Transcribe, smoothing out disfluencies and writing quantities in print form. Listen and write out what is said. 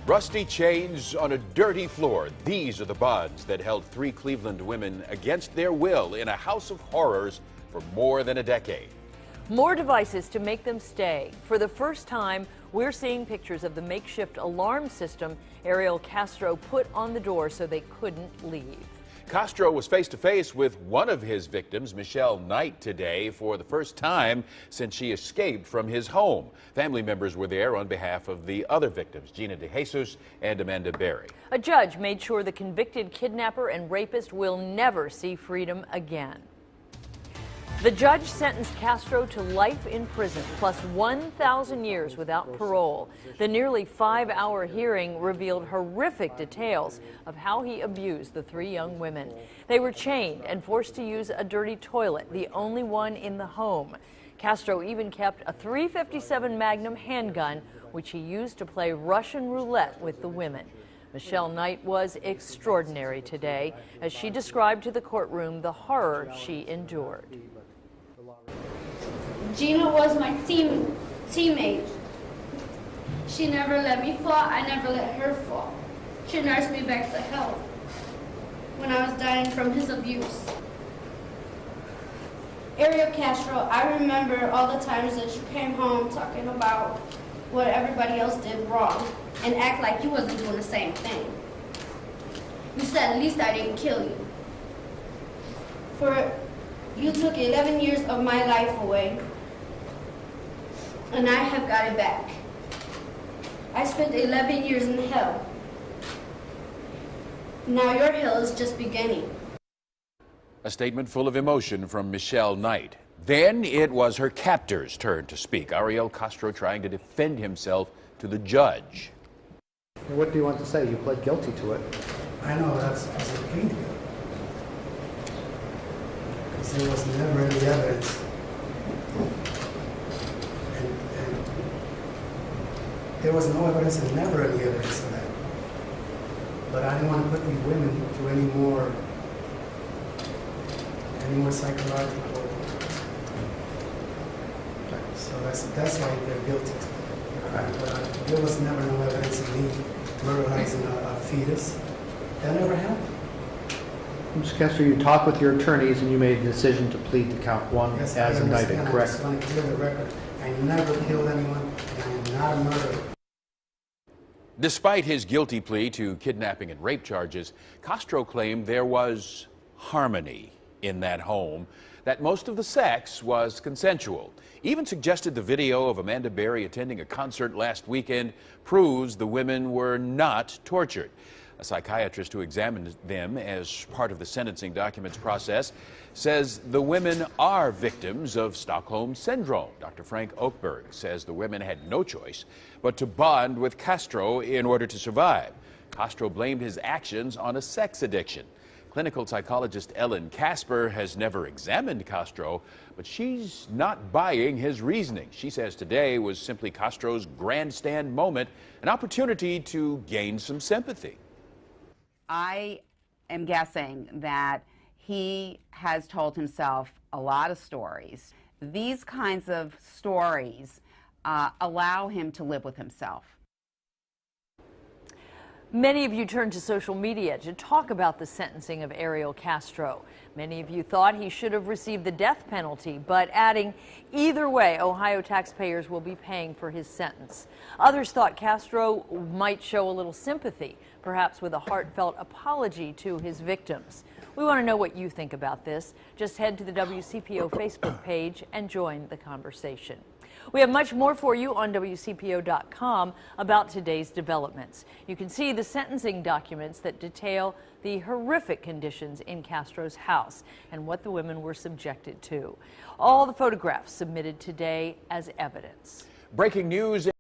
Rusty chains on a dirty floor. These are the bonds that held 3 Cleveland women against their will in a house of horrors for more than a decade. More devices to make them stay. For the first time, we're seeing pictures of the makeshift alarm system Ariel Castro put on the door so they couldn't leave. Castro was face to face with one of his victims, Michelle Knight, today for the first time since she escaped from his home. Family members were there on behalf of the other victims, Gina DeJesus and Amanda Berry. A judge made sure the convicted kidnapper and rapist will never see freedom again. The judge sentenced Castro to life in prison, plus 1,000 years without parole. The nearly 5-hour hearing revealed horrific details of how he abused the 3 young women. They were chained and forced to use a dirty toilet, the only one in the home. Castro even kept a .357 Magnum handgun, which he used to play Russian roulette with the women. Michelle Knight was extraordinary today, as she described to the courtroom the horror she endured. Gina was my teammate. She never let me fall, I never let her fall. She nursed me back to health when I was dying from his abuse. Ariel Castro, I remember all the times that you came home talking about what everybody else did wrong and act like you wasn't doing the same thing. You said at least I didn't kill you. You took 11 years of my life away, and I have got it back. I spent 11 years in hell. Now your hell is just beginning. A statement full of emotion from Michelle Knight. Then it was her captor's turn to speak. Ariel Castro trying to defend himself to the judge. What do you want to say? You pled guilty to it. I know, that's because I pleaded guilty. Because there was never any evidence. And there was no evidence and never any evidence of that. But I didn't want to put these women through any more psychological. So that's why they're guilty to it. But there was never no evidence of me murderizing a fetus. That never happened. Mr. Castro, you talked with your attorneys and you made a decision to plead to count 1 yes, as indicted, correct? I just want to clear the record. I never killed anyone, and I am not a murderer. Despite his guilty plea to kidnapping and rape charges, Castro claimed there was harmony in that home, that most of the sex was consensual. Even suggested the video of Amanda Berry attending a concert last weekend proves the women were not tortured. A psychiatrist who examined them as part of the sentencing documents process says the women are victims of Stockholm Syndrome. Dr. Frank Oakberg says the women had no choice but to bond with Castro in order to survive. Castro blamed his actions on a sex addiction. Clinical psychologist Ariel Castro has never examined Castro, but she's not buying his reasoning. She says today was simply Castro's grandstand moment, an opportunity to gain some sympathy. I am guessing that he has told himself a lot of stories. These kinds of stories allow him to live with himself. Many of you turned to social media to talk about the sentencing of Ariel Castro. Many of you thought he should have received the death penalty, but adding, either way, Ohio taxpayers will be paying for his sentence. Others thought Castro might show a little sympathy, perhaps with a heartfelt apology to his victims. We want to know what you think about this. Just head to the WCPO Facebook page and join the conversation. We have much more for you on WCPO.com about today's developments. You can see the sentencing documents that detail the horrific conditions in Castro's house and what the women were subjected to. All the photographs submitted today as evidence. Breaking news.